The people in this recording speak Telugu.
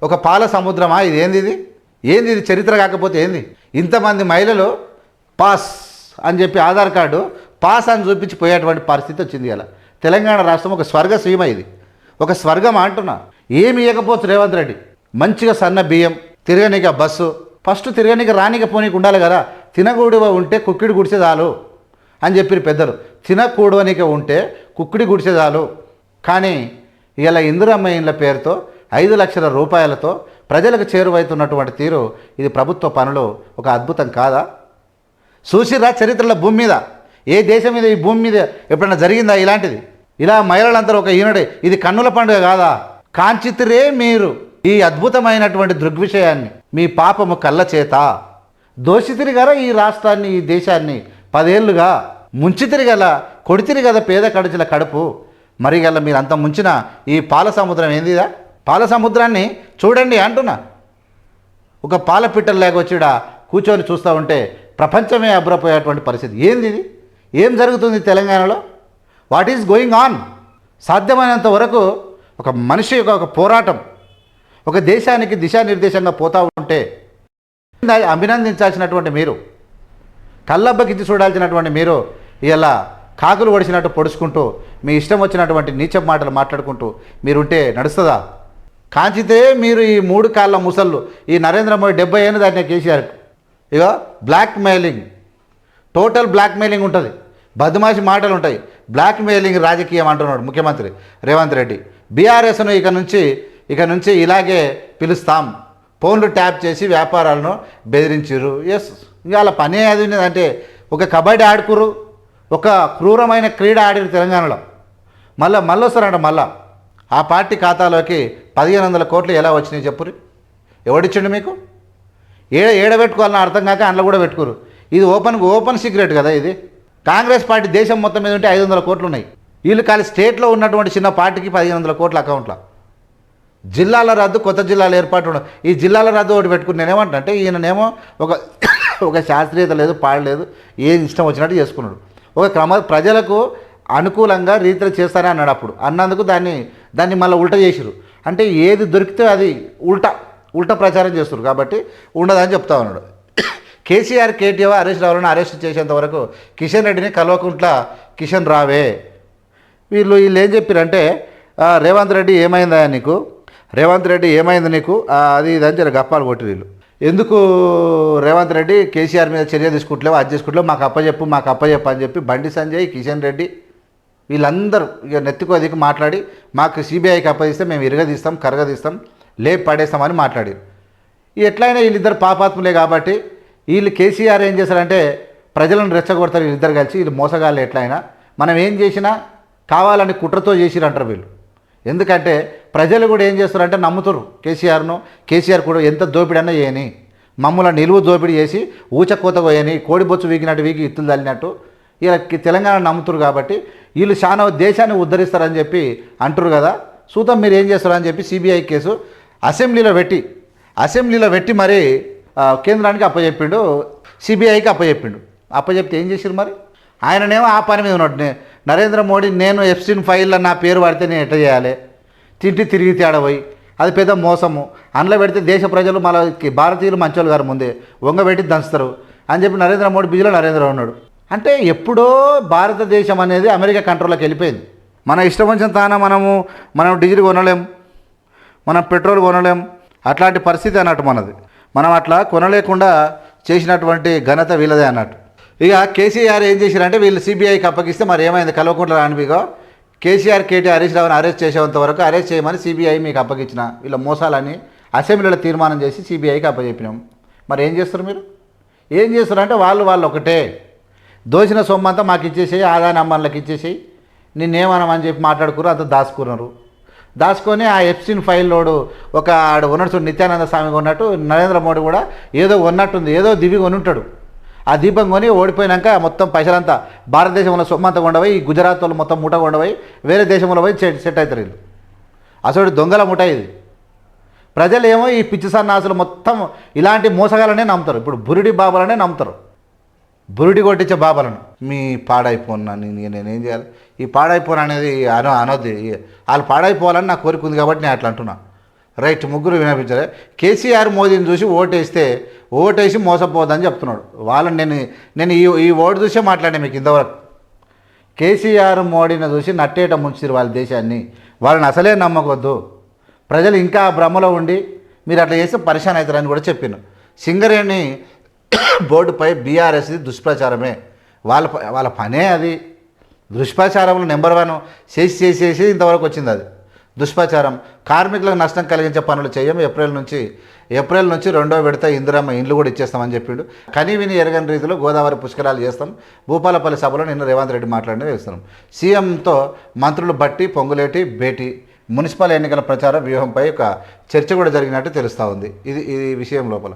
ఒక పాల సముద్రమా? ఇది ఏంది? ఇది చరిత్ర కాకపోతే ఏంది? ఇంతమంది మహిళలు పాస్ అని చెప్పి ఆధార్ కార్డు పాస్ అని చూపించి పోయేటువంటి పరిస్థితి వచ్చింది. ఇలా తెలంగాణ రాష్ట్రం ఒక స్వర్గ సీమ, ఇది ఒక స్వర్గం అంటున్నా. ఏమి ఇవ్వకపోవచ్చు రేవంత్ రెడ్డి. మంచిగా సన్న బియ్యం, తిరగనిక బస్సు, ఫస్ట్ తిరగనిక రానిక పోనీకి ఉండాలి కదా. తినకూడవ ఉంటే కుక్కిడి గుడిసే చాలు అని చెప్పిన పెద్దలు. తినకూడవనిక ఉంటే కుక్కిడి గుడిసే చాలు. కానీ ఇలా ఇందిరమ్మ ఇండ్ల పేరుతో 5 లక్షల రూపాయలతో ప్రజలకు చేరువవుతున్నటువంటి తీరు, ఇది ప్రభుత్వ పనులు ఒక అద్భుతం కాదా? చూసిరా చరిత్రలో భూమి మీద ఏ దేశం మీద, ఈ భూమి మీద ఎప్పుడైనా జరిగిందా ఇలాంటిది? ఇలా మహిళలందరూ ఒక ఈనాడే, ఇది కన్నుల పండుగ కాదా? కాంచితిరే మీరు ఈ అద్భుతమైనటువంటి దృగ్విషయాన్ని. మీ పాపము కళ్ళ చేత దోషితిరి కదా ఈ రాష్ట్రాన్ని, ఈ దేశాన్ని 10 ఏళ్ళుగా ముంచితిరి గల, కొడితిరి కదా పేద కడుచుల కడుపు. మరి గల మీరు అంత ముంచిన ఈ పాల సముద్రం ఏందిదా? పాల సముద్రాన్ని చూడండి అంటున్నా. ఒక పాల పిట్టలు లేకొచ్చిడ కూర్చొని చూస్తూ ఉంటే ప్రపంచమే అబ్బరపోయేటువంటి పరిస్థితి. ఏంది ఇది? ఏం జరుగుతుంది తెలంగాణలో? What is going on? సాధ్యమైనంత వరకు ఒక మనిషి ఒక పోరాటం, ఒక దేశానికి దిశానిర్దేశంగా పోతూ ఉంటే అభినందించాల్సినటువంటి మీరు, కళ్ళబ్బకిచ్చి చూడాల్సినటువంటి మీరు ఇలా కాకులు ఒడిసినట్టు పొడుచుకుంటూ మీ ఇష్టం వచ్చినటువంటి నీచ మాటలు మాట్లాడుకుంటూ మీరుంటే నడుస్తుందా? కాంచితే మీరు ఈ 3 కాళ్ళ ముసళ్ళు, ఈ నరేంద్ర మోడీ 70 ఏళ్ళు దాన్ని కేసీఆర్ ఇక blackmailing, total blackmailing ఉంటుంది, బద్మాషి మాటలు ఉంటాయి. బ్లాక్ మెయిలింగ్ రాజకీయం అంటున్నాడు ముఖ్యమంత్రి రేవంత్ రెడ్డి. బీఆర్ఎస్ను ఇక నుంచి ఇలాగే పిలుస్తాం. ఫోన్లు ట్యాప్ చేసి వ్యాపారాలను బెదిరించారు. ఎస్, ఇంకా అలా పనే అది ఉన్నదంటే ఒక కబడ్డీ ఆడుకురు, ఒక క్రూరమైన క్రీడ ఆడిరు తెలంగాణలో. మళ్ళీ వస్తారంట. మళ్ళా ఆ పార్టీ ఖాతాలోకి 1500 కోట్లు ఎలా వచ్చినాయి చెప్పురు? ఎవడిచ్చిండు మీకు? ఏడబెట్టుకోవాలని అర్థం కాక అందులో కూడా పెట్టుకోరు. ఇది ఓపెన్ సీక్రెట్ కదా ఇది. కాంగ్రెస్ పార్టీ దేశం మొత్తం మీద ఉంటే 500 కోట్లు ఉన్నాయి. వీళ్ళు ఖాళీ స్టేట్లో ఉన్నటువంటి చిన్న పార్టీకి 1500 కోట్ల అకౌంట్లో. జిల్లాల రద్దు, కొత్త జిల్లాల ఏర్పాటు ఉండదు. ఈ జిల్లాల రద్దు ఒకటి పెట్టుకుని నేనేమంటే ఈయననేమో ఒక శాస్త్రీయత లేదు, పాడలేదు, ఏది ఇష్టం వచ్చినట్టు చేసుకున్నాడు. ఒక ప్రజలకు అనుకూలంగా రీతిలో చేస్తారని అన్నాడు. అప్పుడు అన్నందుకు దాన్ని మళ్ళీ ఉల్టా చేసిరు. అంటే ఏది దొరికితే అది ఉల్టా ప్రచారం చేస్తారు కాబట్టి ఉండదని చెప్తా ఉన్నాడు. కేసీఆర్, కేటీఆర్ అరెస్ట్ చేసేంత వరకు కిషన్ రెడ్డిని కల్వకుంట్ల కిషన్ రావే. వీళ్ళు ఏం చెప్పారంటే, రేవంత్ రెడ్డి ఏమైందా నీకు, రేవంత్ రెడ్డి ఏమైంది నీకు, అది ఇదని జర గప్పాలు కొట్టి వీళ్ళు. ఎందుకు రేవంత్ రెడ్డి కేసీఆర్ మీద చర్య తీసుకుంటలేవు, అది చేసుకుంటలేవు, మాకు అప్పచెప్పు అని చెప్పి బండి సంజయ్, కిషన్ రెడ్డి వీళ్ళందరూ ఇక నెత్తికో దిక్కు మాట్లాడి మాకు సిబిఐకి అప్పగిస్తే మేము ఇరగదీస్తాం, కరగదీస్తాం, లేపు పడేస్తామని మాట్లాడారు. ఎట్లయినా వీళ్ళిద్దరు పాపాత్ములే కాబట్టి వీళ్ళు కేసీఆర్ ఏం చేశారంటే ప్రజలను రెచ్చగొడతారు వీళ్ళిద్దరు కలిసి. వీళ్ళు మోసగాళ్ళు. ఎట్లయినా మనం ఏం చేసినా కావాలని కుట్రతో చేసిరంటారు వీళ్ళు. ఎందుకంటే ప్రజలు కూడా ఏం చేస్తారంటే నమ్ముతారు కేసీఆర్ కూడా ఎంత దోపిడీ అన్నా చేయని, మమ్మల్ని నిలువు దోపిడీ చేసి ఊచకోత పోయని, కోడిబొచ్చు వీగినట్టు వీగి ఇత్తులు తల్లినట్టు ఇలా తెలంగాణ నమ్ముతారు. కాబట్టి వీళ్ళు చాలా దేశాన్ని ఉద్ధరిస్తారని చెప్పి అంటారు కదా. చూద్దాం మీరు ఏం చేస్తారని చెప్పి సిబిఐ కేసు అసెంబ్లీలో పెట్టి మరి కేంద్రానికి అప్పచెప్పిండు, సిబిఐకి అప్పచెప్తే ఏం చేసారు మరి? ఆయననేమో ఆ పని మీద ఉన్నాడు. నరేంద్ర మోడీ నేను ఎఫ్సిన్ ఫైల్లో నా పేరు పడితే నేను ఎట్లా చేయాలి, తిరిగి తేడపోయి అది పెద్ద మోసము, అందులో పెడితే దేశ ప్రజలు మళ్ళీ భారతీయులు మంచోళ్ళు గారు ముందే వంగబెట్టి దంచుతారు అని చెప్పి నరేంద్ర మోడీ బిజీలో నరేంద్ర ఉన్నాడు. అంటే ఎప్పుడో భారతదేశం అనేది అమెరికా కంట్రోల్లోకి వెళ్ళిపోయింది. మన ఇష్టం వచ్చిన తాన మనం డీజిల్ కొనలేం, మనం పెట్రోల్ కొనలేం, అట్లాంటి పరిస్థితి అన్నట్టు మనది. మనం అట్లా కొనలేకుండా చేసినటువంటి ఘనత వీళ్ళదే అన్నట్టు. ఇక కేసీఆర్ ఏం చేశారంటే వీళ్ళు సిబిఐకి అప్పగిస్తే మరి ఏమైంది? కల్వకుంట్ల రానివిగా కేసీఆర్, కేటీఆర్, హరీష్ రావుని అరెస్ట్ చేసేంత వరకు అరెస్ట్ చేయమని సిబిఐ మీకు అప్పగించిన వీళ్ళ మోసాలని అసెంబ్లీలో తీర్మానం చేసి సిబిఐకి అప్పచెప్పినాం. మరి ఏం చేస్తారు మీరు? ఏం చేస్తారంటే వాళ్ళు ఒకటే, దోచిన సొమ్మంతా మాకు ఇచ్చేసేయి, ఆదాయ అమ్మాయిలకు ఇచ్చేసేయి, నిన్నేమనమని చెప్పి మాట్లాడుకున్నారు. అంతా దాచుకొని ఆ ఎఫ్సిన్ ఫైల్లోడు ఒక ఆడు ఉన్నట్టు నిత్యానంద స్వామి ఉన్నట్టు నరేంద్ర మోడీ కూడా ఏదో ఉన్నట్టుంది, ఏదో దివి కొని ఉంటాడు. ఆ దీపం కొని ఓడిపోయినాక మొత్తం పైసలంతా భారతదేశంలో సొమ్మంతా కొండపోయి గుజరాత్ వాళ్ళు మొత్తం మూట కొండపోయి వేరే దేశంలో పోయి సెట్ అవుతారు వీళ్ళు. అసలు దొంగల ముఠ ఇది. ప్రజలు ఏమో ఈ పిచ్చి సన్నాసులు మొత్తం ఇలాంటి మోసగాలనే నమ్ముతారు. ఇప్పుడు బురిడి బాబాలనే నమ్ముతారు, బురిడి కొట్టించే బాబాలను. మీ పాడైపోన్నా నేనేం చేయాలి? ఈ పాడైపోను అనేది అనొద్దు. వాళ్ళు పాడైపోవాలని నా కోరిక ఉంది కాబట్టి నేను అట్లా అంటున్నా. రైట్, ముగ్గురు వినిపించారు. కేసీఆర్ మోదీని చూసి ఓటేసి మోసపోదని చెప్తున్నాడు. వాళ్ళని నేను ఈ ఓటు చూసే మాట్లాడే మీకు ఇంతవరకు. కేసీఆర్ మోడీని చూసి నట్టేట ముంచారు వాళ్ళ దేశాన్ని. వాళ్ళని అసలే నమ్మకొద్దు. ప్రజలు ఇంకా భ్రమలో ఉండి మీరు అట్లా చేస్తే పరిశాన్ అవుతారని కూడా చెప్పాను. సింగరేణి బోర్డుపై బీఆర్ఎస్ది దుష్ప్రచారమే. వాళ్ళ పనే అది. దుష్ప్రచారంలో నెంబర్ 1 చేసి ఇంతవరకు వచ్చింది అది దుష్ప్రచారం. కార్మికులకు నష్టం కలిగించే పనులు చేయం. ఏప్రిల్ నుంచి 2వ విడత ఇందిరమ్మ ఇండ్లు కూడా ఇచ్చేస్తామని చెప్పిండు. కనీ విని ఎరగని రీతిలో గోదావరి పుష్కరాలు చేస్తాం. భూపాలపల్లి సభలో నిన్న రేవంత్ రెడ్డి మాట్లాడిన వేస్తున్నాం. సీఎంతో మంత్రులు బట్టి పొంగులేటి భేటీ. మున్సిపల్ ఎన్నికల ప్రచార వ్యూహంపై ఒక చర్చ కూడా జరిగినట్టు తెలుస్తూ ఉంది. ఇది విషయం లోపల.